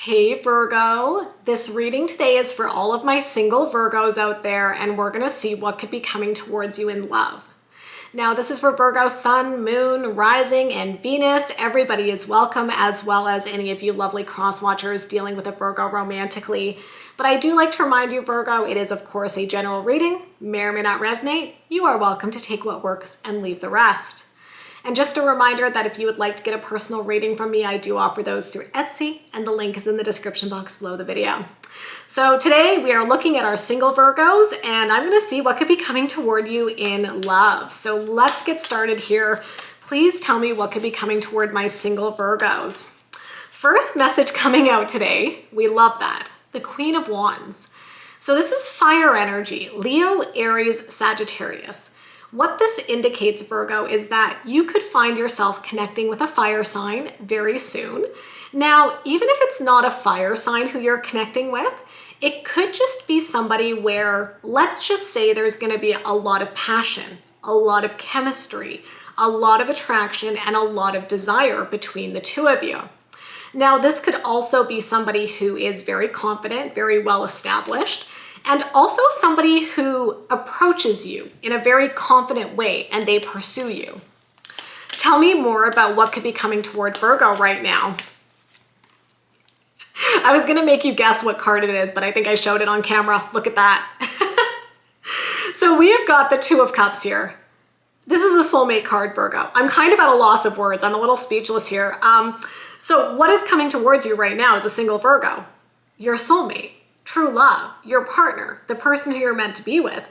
Hey Virgo, this reading today is for all of my single Virgos out there, and we're gonna see what could be coming towards you in love. Now, this is for Virgo Sun, Moon, Rising, and Venus. Everybody is welcome, as well as any of you lovely cross watchers dealing with a Virgo romantically. But I do like to remind you, Virgo, it is of course a general reading, may or may not resonate. You are welcome to take what works and leave the rest. And just a reminder that if you would like to get a personal reading from me, I do offer those through Etsy, and the link is in the description box below the video. So today we are looking at our single Virgos, and I'm going to see what could be coming toward you in love. So let's get started here. Please tell me what could be coming toward my single Virgos. First message coming out today, we love that, the Queen of Wands. So this is fire energy, Leo, Aries, Sagittarius. What this indicates, Virgo, is that you could find yourself connecting with a fire sign very soon. Now, even if it's not a fire sign who you're connecting with, it could just be somebody where, let's just say there's going to be a lot of passion, a lot of chemistry, a lot of attraction, and a lot of desire between the two of you. Now, this could also be somebody who is very confident, very well established, and also somebody who approaches you in a very confident way and they pursue you. Tell me more about what could be coming toward Virgo right now. I was gonna make you guess what card it is, but I think I showed it on camera. Look at that. So we have got the Two of Cups here. This is a soulmate card, Virgo. I'm kind of at a loss of words. I'm a little speechless here. So what is coming towards you right now as a single Virgo? Your soulmate. True love, your partner, the person who you're meant to be with.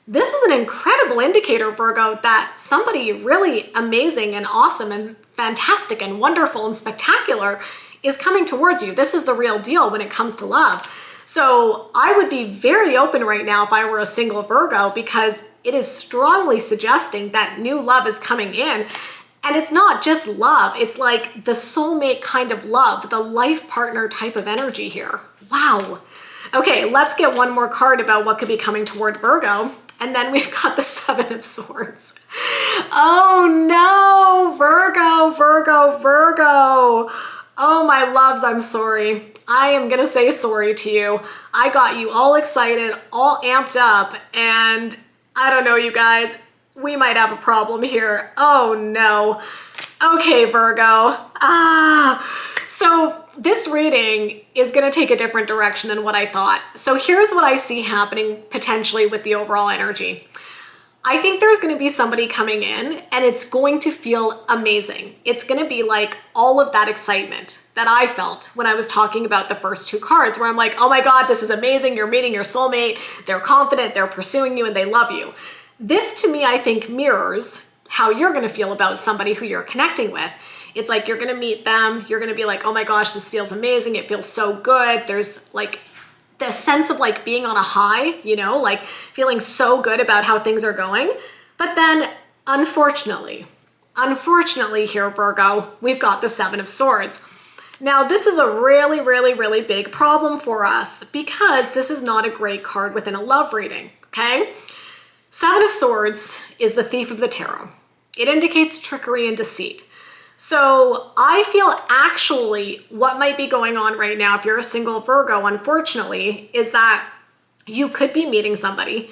This is an incredible indicator, Virgo, that somebody really amazing and awesome and fantastic and wonderful and spectacular is coming towards you. This is the real deal when it comes to love. So I would be very open right now if I were a single Virgo, because it is strongly suggesting that new love is coming in. And it's not just love, it's like the soulmate kind of love, the life partner type of energy here. Wow. Okay, let's get one more card about what could be coming toward Virgo. And then we've got the Seven of Swords. Oh no, Virgo, Virgo, Virgo. Oh my loves, I'm sorry. I am gonna say sorry to you. I got you all excited, all amped up, and I don't know, you guys, we might have a problem here. Oh no. Okay, Virgo. So this reading is going to take a different direction than what I thought. So here's what I see happening potentially with the overall energy. I think there's going to be somebody coming in and it's going to feel amazing. It's going to be like all of that excitement that I felt when I was talking about the first two cards, where I'm like, oh my God, this is amazing. You're meeting your soulmate. They're confident, they're pursuing you, and they love you. This to me, I think, mirrors how you're going to feel about somebody who you're connecting with. It's like you're going to meet them. You're going to be like, oh my gosh, this feels amazing. It feels so good. There's like the sense of like being on a high, you know, like feeling so good about how things are going. But then unfortunately here, Virgo, we've got the Seven of Swords. Now, this is a really, really, really big problem for us because this is not a great card within a love reading, okay? Seven of Swords is the Thief of the Tarot. It indicates trickery and deceit. So I feel actually what might be going on right now, if you're a single Virgo, unfortunately, is that you could be meeting somebody.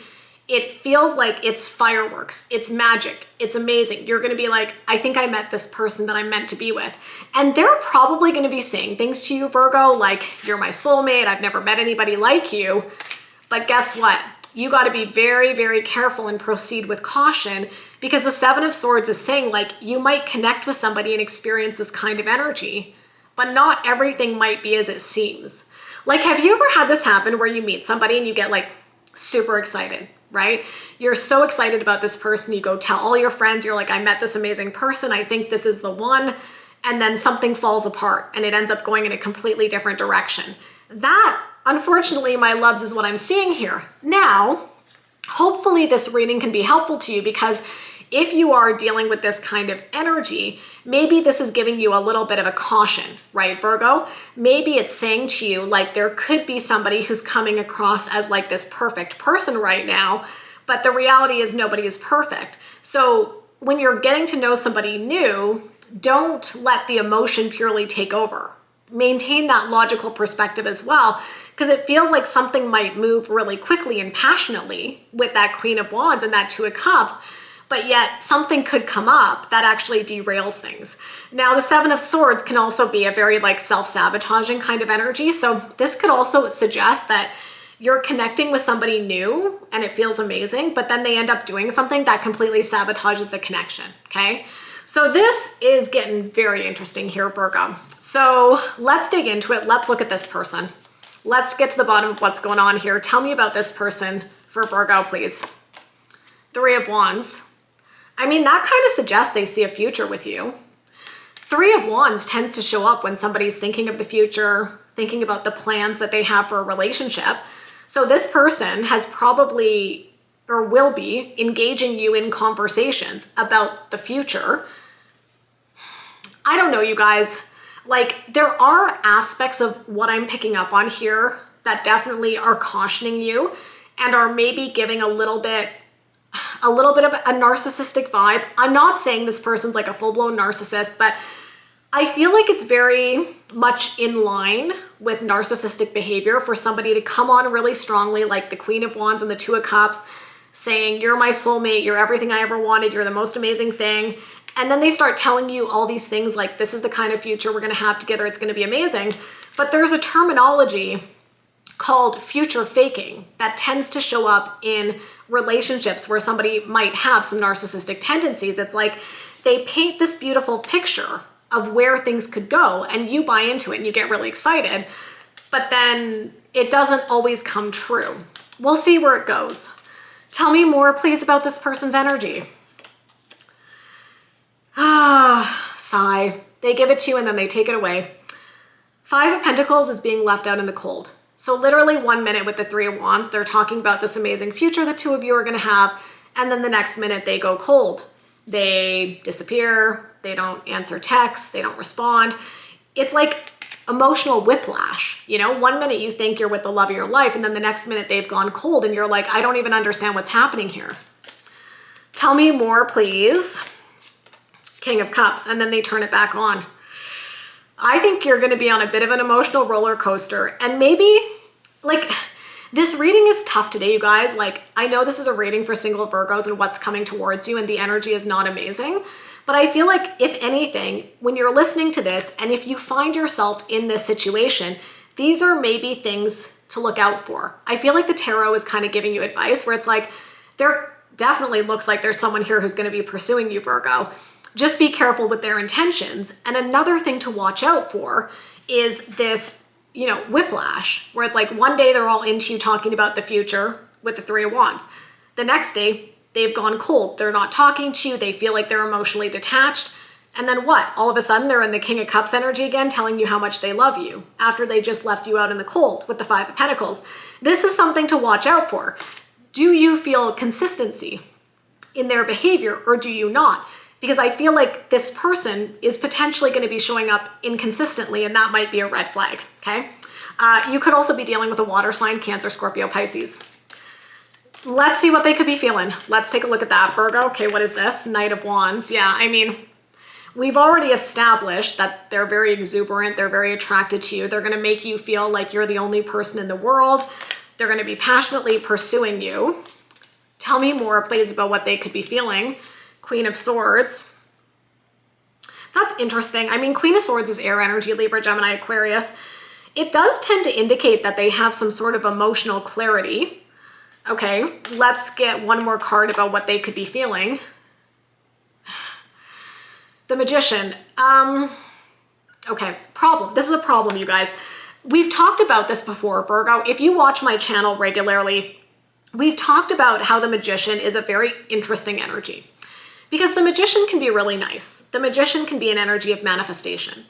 It feels like it's fireworks, it's magic, it's amazing. You're gonna be like, I think I met this person that I'm meant to be with. And they're probably gonna be saying things to you, Virgo, like, you're my soulmate, I've never met anybody like you. But guess what? You got to be very, very careful and proceed with caution, because the Seven of Swords is saying like you might connect with somebody and experience this kind of energy, but not everything might be as it seems. Like, have you ever had this happen where you meet somebody and you get like super excited, right? You're so excited about this person. You go tell all your friends, you're like, I met this amazing person. I think this is the one. And then something falls apart and it ends up going in a completely different direction. That, unfortunately, my loves, is what I'm seeing here. Now, hopefully this reading can be helpful to you, because if you are dealing with this kind of energy, maybe this is giving you a little bit of a caution, right, Virgo? Maybe it's saying to you, like, there could be somebody who's coming across as like this perfect person right now, but the reality is nobody is perfect. So when you're getting to know somebody new, don't let the emotion purely take over. maintain that logical perspective as well, because it feels like something might move really quickly and passionately with that Queen of Wands and that Two of Cups, but yet something could come up that actually derails things. Now, the Seven of Swords can also be a very like self-sabotaging kind of energy. So this could also suggest that you're connecting with somebody new and it feels amazing, but then they end up doing something that completely sabotages the connection, okay? So this is getting very interesting here, Virgo. So let's dig into it. Let's look at this person. Let's get to the bottom of what's going on here. Tell me about this person for Virgo, please. Three of Wands. I mean, that kind of suggests they see a future with you. Three of Wands tends to show up when somebody's thinking of the future, thinking about the plans that they have for a relationship. So this person has probably or will be engaging you in conversations about the future. I don't know, you guys. Like, there are aspects of what I'm picking up on here that definitely are cautioning you and are maybe giving a little bit of a narcissistic vibe. I'm not saying this person's like a full-blown narcissist, but I feel like it's very much in line with narcissistic behavior for somebody to come on really strongly, like the Queen of Wands and the Two of Cups, saying, you're my soulmate, you're everything I ever wanted, you're the most amazing thing. And then they start telling you all these things like, this is the kind of future we're gonna have together, it's gonna be amazing. But there's a terminology called future faking that tends to show up in relationships where somebody might have some narcissistic tendencies. It's like they paint this beautiful picture of where things could go and you buy into it and you get really excited, but then it doesn't always come true. We'll see where it goes. Tell me more, please, about this person's energy. Sigh. They give it to you and then they take it away. Five of Pentacles is being left out in the cold. So literally 1 minute with the Three of Wands, they're talking about this amazing future the two of you are gonna have, and then the next minute they go cold. They disappear, they don't answer texts, they don't respond. It's like emotional whiplash. You know, 1 minute you think you're with the love of your life, and then the next minute they've gone cold and you're like, I don't even understand what's happening here. Tell me more, please. King of Cups, and then they turn it back on. I think you're gonna be on a bit of an emotional roller coaster, and maybe, like, this reading is tough today, you guys. Like, I know this is a reading for single Virgos and what's coming towards you, and the energy is not amazing. But I feel like, if anything, when you're listening to this, and if you find yourself in this situation, these are maybe things to look out for. I feel like the tarot is kind of giving you advice where it's like, there definitely looks like there's someone here who's going to be pursuing you, Virgo. Just be careful with their intentions. And another thing to watch out for is this, you know, whiplash, where it's like one day they're all into you talking about the future with the Three of Wands. The next day, they've gone cold. They're not talking to you. They feel like they're emotionally detached. And then what? All of a sudden, they're in the King of Cups energy again, telling you how much they love you after they just left you out in the cold with the Five of Pentacles. This is something to watch out for. Do you feel consistency in their behavior or do you not? Because I feel like this person is potentially going to be showing up inconsistently, and that might be a red flag, okay? You could also be dealing with a water sign, Cancer, Scorpio, Pisces. Let's see what they could be feeling. Let's take a look at that, Virgo. Okay, what is this? Knight of Wands. Yeah, I mean, we've already established that they're very exuberant. They're very attracted to you. They're going to make you feel like you're the only person in the world. They're going to be passionately pursuing you. Tell me more, please, about what they could be feeling. Queen of Swords. That's interesting. I mean, Queen of Swords is air energy, Libra, Gemini, Aquarius. It does tend to indicate that they have some sort of emotional clarity. Okay, let's get one more card about what they could be feeling. The Magician. Okay, problem. This is a problem, you guys. We've talked about this before, Virgo. If you watch my channel regularly, we've talked about how the Magician is a very interesting energy. Because the Magician can be really nice. The Magician can be an energy of manifestation.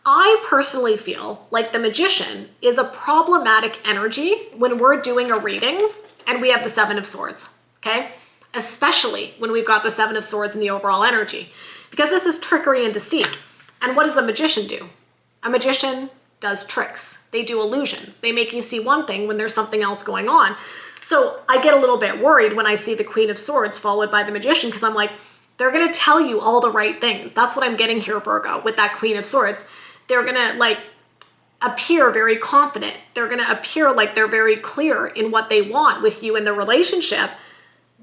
I personally feel like the Magician is a problematic energy when we're doing a reading and we have the Seven of Swords, okay? Especially when we've got the Seven of Swords in the overall energy. Because this is trickery and deceit. And what does a magician do? A magician does tricks. They do illusions. They make you see one thing when there's something else going on. So I get a little bit worried when I see the Queen of Swords followed by the Magician, because I'm like, they're gonna tell you all the right things. That's what I'm getting here, Virgo, with that Queen of Swords. They're gonna like appear very confident. They're going to appear like they're very clear in what they want with you in the relationship.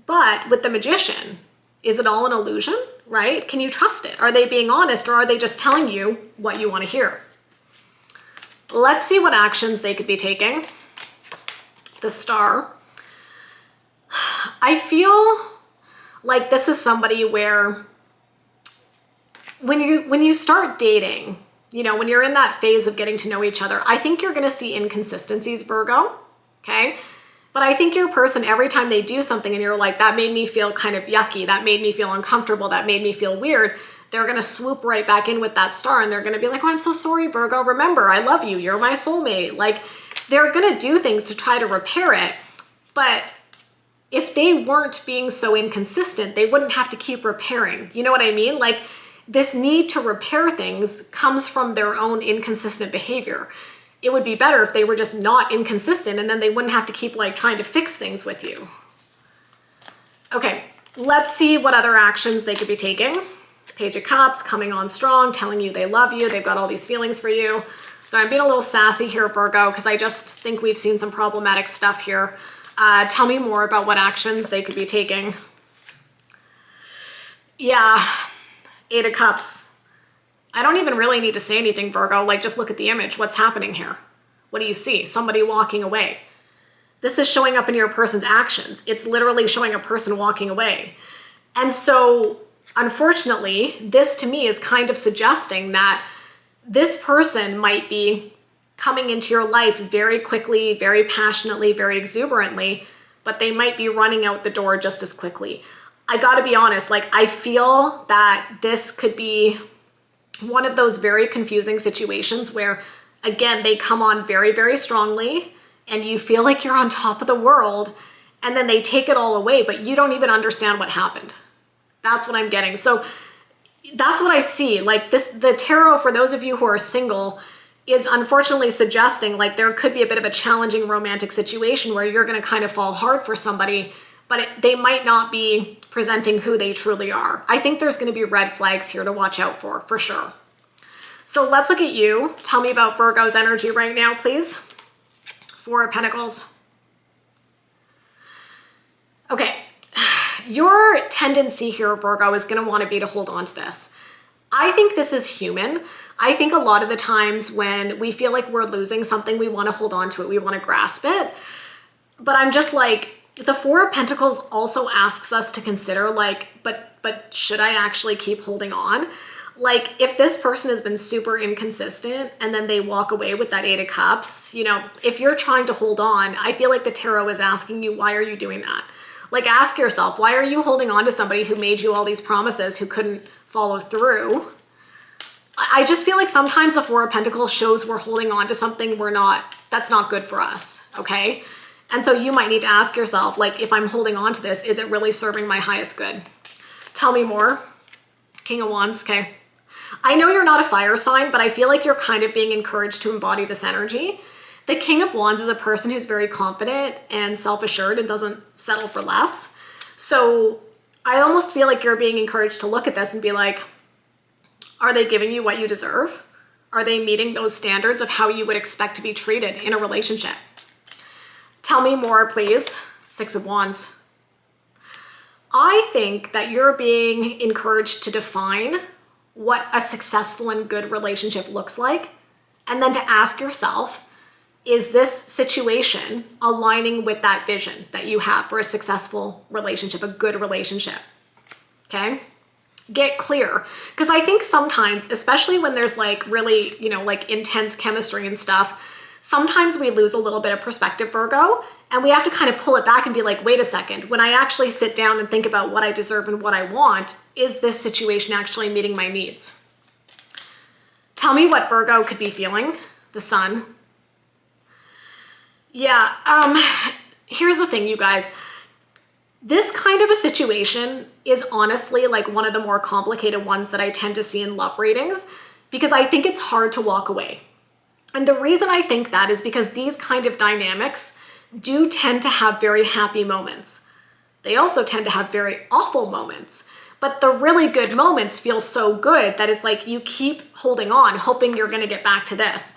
But with the Magician, is it all an illusion, right? Can you trust it? Are they being honest, or are they just telling you what you want to hear? Let's see what actions they could be taking. The Star. I feel like this is somebody where when you start dating, you know, when you're in that phase of getting to know each other, I think you're going to see inconsistencies, Virgo, okay? But I think your person, every time they do something and you're like, that made me feel kind of yucky, that made me feel uncomfortable, that made me feel weird, they're going to swoop right back in with that Star, and they're going to be like, oh, I'm so sorry, Virgo. Remember, I love you. You're my soulmate. Like, they're going to do things to try to repair it. But if they weren't being so inconsistent, they wouldn't have to keep repairing. You know what I mean? Like, this need to repair things comes from their own inconsistent behavior. It would be better if they were just not inconsistent, and then they wouldn't have to keep like trying to fix things with you. Okay, let's see what other actions they could be taking. Page of Cups, coming on strong, telling you they love you. They've got all these feelings for you. So I'm being a little sassy here, Virgo, because I just think we've seen some problematic stuff here. Tell me more about what actions they could be taking. Yeah, Eight of Cups. I don't even really need to say anything, Virgo. Like, just look at the image. What's happening here? What do you see? Somebody walking away. This is showing up in your person's actions. It's literally showing a person walking away. And so, unfortunately, this to me is kind of suggesting that this person might be coming into your life very quickly, very passionately, very exuberantly, but they might be running out the door just as quickly. I gotta be honest, like, I feel that this could be one of those very confusing situations where, again, they come on very, very strongly and you feel like you're on top of the world, and then they take it all away, but you don't even understand what happened. That's what I'm getting. So that's what I see. Like, this, the tarot, for those of you who are single, is unfortunately suggesting like there could be a bit of a challenging romantic situation where you're going to kind of fall hard for somebody, but they might not be presenting who they truly are. I think there's going to be red flags here to watch out for sure. So let's look at you. Tell me about Virgo's energy right now, please. Four of Pentacles. Okay. Your tendency here, Virgo, is going to want to be to hold on to this. I think this is human. I think a lot of the times when we feel like we're losing something, we want to hold on to it. We want to grasp it. But I'm just like, the Four of Pentacles also asks us to consider like, but should I actually keep holding on? Like, if this person has been super inconsistent and then they walk away with that Eight of Cups, you know, if you're trying to hold on, I feel like the tarot is asking you, why are you doing that? Like, ask yourself, why are you holding on to somebody who made you all these promises, who couldn't follow through? I just feel like sometimes the Four of Pentacles shows we're holding on to something that's not good for us, okay? And so you might need to ask yourself, like, if I'm holding on to this, is it really serving my highest good? Tell me more. King of Wands, okay. I know you're not a fire sign, but I feel like you're kind of being encouraged to embody this energy. The King of Wands is a person who's very confident and self-assured and doesn't settle for less. So I almost feel like you're being encouraged to look at this and be like, are they giving you what you deserve? Are they meeting those standards of how you would expect to be treated in a relationship? Tell me more, please. Six of Wands. I think that you're being encouraged to define what a successful and good relationship looks like, and then to ask yourself, is this situation aligning with that vision that you have for a successful relationship, a good relationship? Okay? Get clear. Because I think sometimes, especially when there's like really, you know, like intense chemistry and stuff, sometimes we lose a little bit of perspective, Virgo, and we have to kind of pull it back and be like, wait a second, when I actually sit down and think about what I deserve and what I want, is this situation actually meeting my needs? Tell me what Virgo could be feeling. The Sun. Yeah, here's the thing, you guys. This kind of a situation is honestly like one of the more complicated ones that I tend to see in love readings, because I think it's hard to walk away. And the reason I think that is because these kind of dynamics do tend to have very happy moments. They also tend to have very awful moments. But the really good moments feel so good that it's like you keep holding on, hoping you're going to get back to this.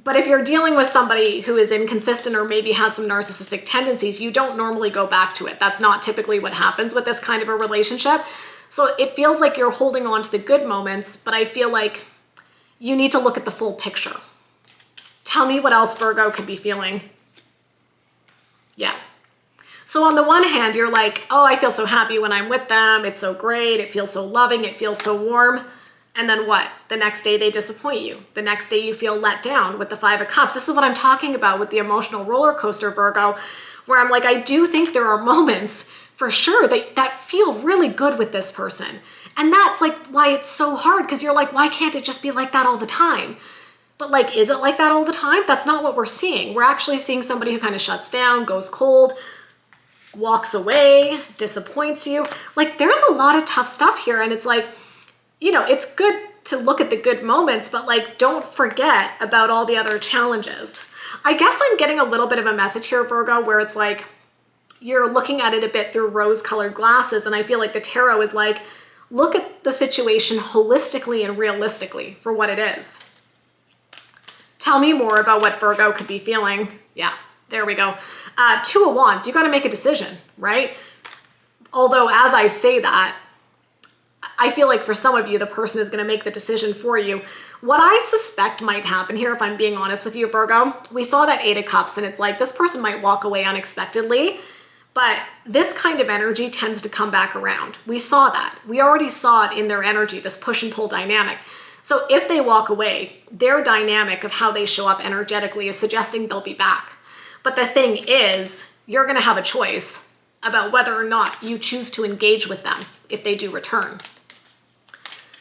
But if you're dealing with somebody who is inconsistent or maybe has some narcissistic tendencies, you don't normally go back to it. That's not typically what happens with this kind of a relationship. So it feels like you're holding on to the good moments, but I feel like you need to look at the full picture. Tell me what else Virgo could be feeling. Yeah. So on the one hand, you're like, oh, I feel so happy when I'm with them. It's so great. It feels so loving. It feels so warm. And then what? The next day they disappoint you. The next day you feel let down with the Five of Cups. This is what I'm talking about with the emotional roller coaster, Virgo, where I'm like, I do think there are moments for sure that feel really good with this person. And that's like why it's so hard, because you're like, why can't it just be like that all the time? But like, is it like that all the time? That's not what we're seeing. We're actually seeing somebody who kind of shuts down, goes cold, walks away, disappoints you. Like, there's a lot of tough stuff here. And it's like, you know, it's good to look at the good moments, but like, don't forget about all the other challenges. I guess I'm getting a little bit of a message here, Virgo, where it's like, you're looking at it a bit through rose-colored glasses. And I feel like the tarot is like, look at the situation holistically and realistically for what it is. Tell me more about what Virgo could be feeling. Yeah, there we go. Two of Wands, you got to make a decision, right? Although as I say that, I feel like for some of you, the person is going to make the decision for you. What I suspect might happen here, if I'm being honest with you, Virgo, we saw that Eight of Cups, and it's like this person might walk away unexpectedly, but this kind of energy tends to come back around. We saw that. We already saw it in their energy, this push and pull dynamic. So if they walk away, their dynamic of how they show up energetically is suggesting they'll be back. But the thing is, you're going to have a choice about whether or not you choose to engage with them if they do return.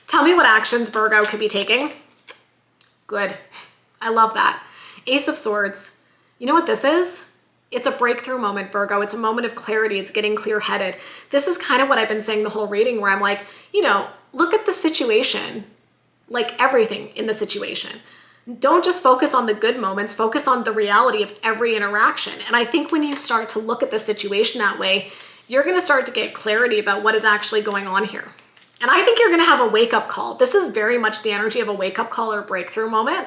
Tell me what actions Virgo could be taking. Good. I love that. Ace of Swords. You know what this is? It's a breakthrough moment, Virgo. It's a moment of clarity. It's getting clear-headed. This is kind of what I've been saying the whole reading, where I'm like, you know, look at the situation, like everything in the situation. Don't just focus on the good moments, focus on the reality of every interaction. And I think when you start to look at the situation that way, you're going to start to get clarity about what is actually going on here. And I think you're going to have a wake-up call. This is very much the energy of a wake-up call or breakthrough moment.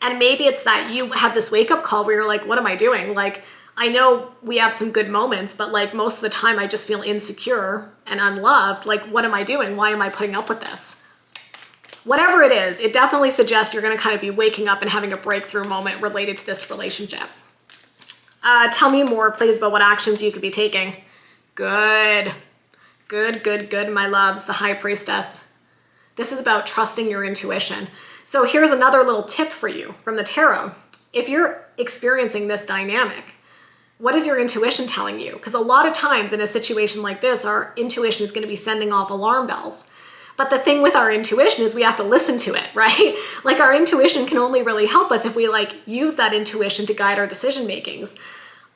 And maybe it's that you have this wake-up call where you're like, what am I doing? Like, I know we have some good moments, but like most of the time I just feel insecure and unloved. Like, what am I doing? Why am I putting up with this? Whatever it is, it definitely suggests you're going to kind of be waking up and having a breakthrough moment related to this relationship. Tell me more, please, about what actions you could be taking. Good. Good, good, good, my loves, the High Priestess. This is about trusting your intuition. So here's another little tip for you from the tarot. If you're experiencing this dynamic, what is your intuition telling you? Because a lot of times in a situation like this, our intuition is going to be sending off alarm bells. But the thing with our intuition is we have to listen to it, right? Like, our intuition can only really help us if we like use that intuition to guide our decision makings.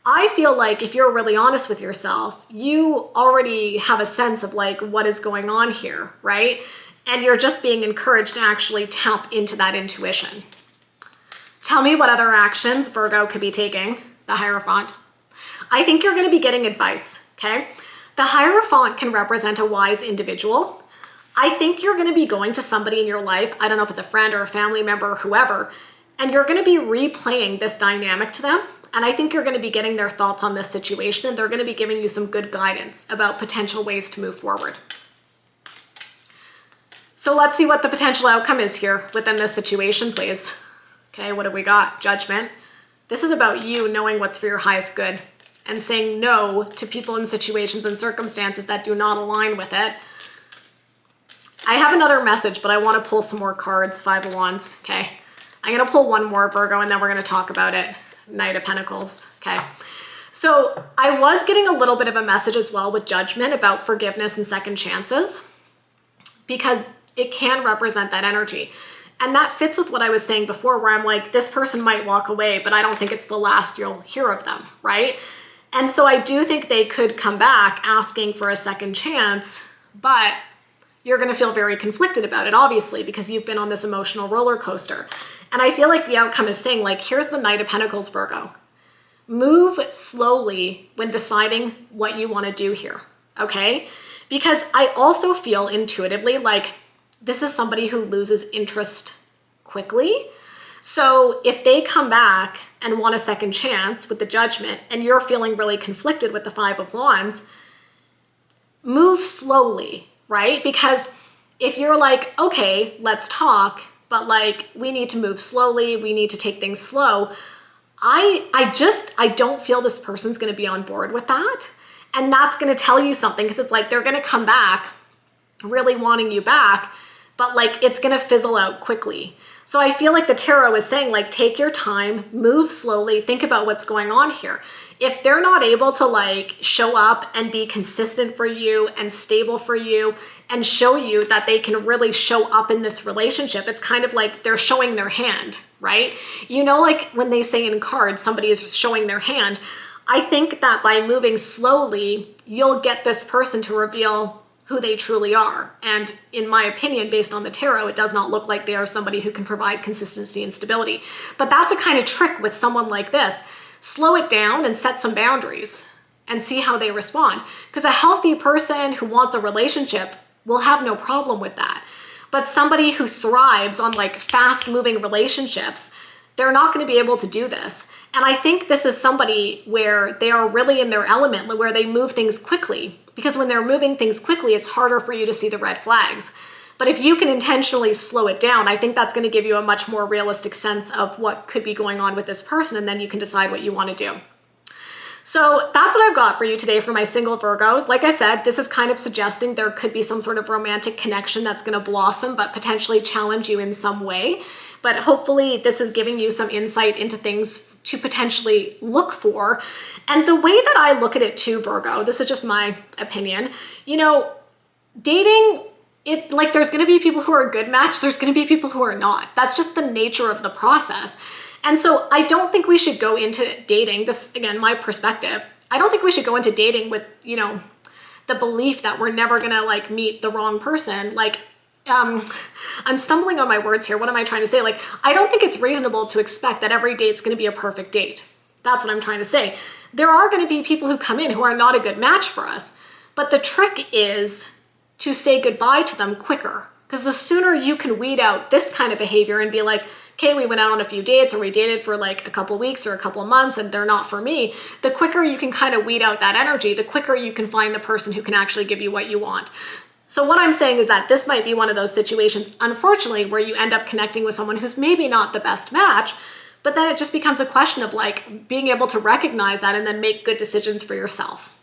I feel like if you're really honest with yourself, you already have a sense of like what is going on here, right? And you're just being encouraged to actually tap into that intuition. Tell me what other actions Virgo could be taking. The Hierophant. I think you're going to be getting advice, okay? The Hierophant can represent a wise individual. I think you're going to be going to somebody in your life, I don't know if it's a friend or a family member or whoever, and you're going to be replaying this dynamic to them. And I think you're going to be getting their thoughts on this situation, and they're going to be giving you some good guidance about potential ways to move forward. So let's see what the potential outcome is here within this situation, please. Okay, what have we got? Judgment. This is about you knowing what's for your highest good and saying no to people in situations and circumstances that do not align with it. I have another message, but I want to pull some more cards. Five of Wands. Okay, I'm going to pull one more, Virgo, and then we're going to talk about it. Knight of Pentacles. Okay. So I was getting a little bit of a message as well with Judgment about forgiveness and second chances, because it can represent that energy. And that fits with what I was saying before, where I'm like, this person might walk away, but I don't think it's the last you'll hear of them, right? And so I do think they could come back asking for a second chance, but you're going to feel very conflicted about it, obviously, because you've been on this emotional roller coaster. And I feel like the outcome is saying, like, here's the Knight of Pentacles, Virgo. Move slowly when deciding what you want to do here, okay? Because I also feel intuitively like this is somebody who loses interest quickly. So if they come back and want a second chance with the Judgment and you're feeling really conflicted with the Five of Wands, move slowly, right? Because if you're like, okay, let's talk, but like we need to move slowly, we need to take things slow, I don't feel this person's going to be on board with that. And that's going to tell you something, because it's like they're going to come back really wanting you back, but like it's going to fizzle out quickly. So I feel like the tarot is saying, like, take your time, move slowly, think about what's going on here. If they're not able to like show up and be consistent for you and stable for you and show you that they can really show up in this relationship, it's kind of like they're showing their hand, right? You know, like when they say in cards, somebody is showing their hand. I think that by moving slowly, you'll get this person to reveal who they truly are. And in my opinion, based on the tarot, it does not look like they are somebody who can provide consistency and stability. But that's a kind of trick with someone like this. Slow it down and set some boundaries and see how they respond. Because a healthy person who wants a relationship will have no problem with that. But somebody who thrives on like fast moving relationships, they're not going to be able to do this. And I think this is somebody where they are really in their element, where they move things quickly. Because when they're moving things quickly, it's harder for you to see the red flags. But if you can intentionally slow it down, I think that's going to give you a much more realistic sense of what could be going on with this person, and then you can decide what you want to do. So that's what I've got for you today for my single Virgos. Like I said, this is kind of suggesting there could be some sort of romantic connection that's going to blossom, but potentially challenge you in some way. But hopefully this is giving you some insight into things to potentially look for. And the way that I look at it too, Virgo, this is just my opinion, you know, dating, it's like there's going to be people who are a good match, there's going to be people who are not. That's just the nature of the process. And so I don't think we should go into dating, this again, my perspective, I don't think we should go into dating with, you know, the belief that we're never going to like meet the wrong person. Like, I'm stumbling on my words here. What am I trying to say? Like, I don't think it's reasonable to expect that every date's going to be a perfect date. That's what I'm trying to say. There are going to be people who come in who are not a good match for us, but the trick is to say goodbye to them quicker. Because the sooner you can weed out this kind of behavior and be like, okay, we went out on a few dates or we dated for like a couple weeks or a couple of months and they're not for me, the quicker you can kind of weed out that energy, the quicker you can find the person who can actually give you what you want. So what I'm saying is that this might be one of those situations, unfortunately, where you end up connecting with someone who's maybe not the best match, but then it just becomes a question of like being able to recognize that and then make good decisions for yourself.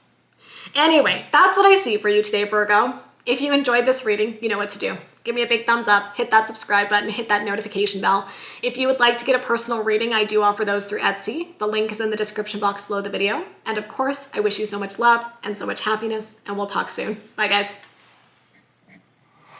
Anyway, that's what I see for you today, Virgo. If you enjoyed this reading, you know what to do. Give me a big thumbs up, hit that subscribe button, hit that notification bell. If you would like to get a personal reading, I do offer those through Etsy. The link is in the description box below the video. And of course, I wish you so much love and so much happiness, and we'll talk soon. Bye, guys.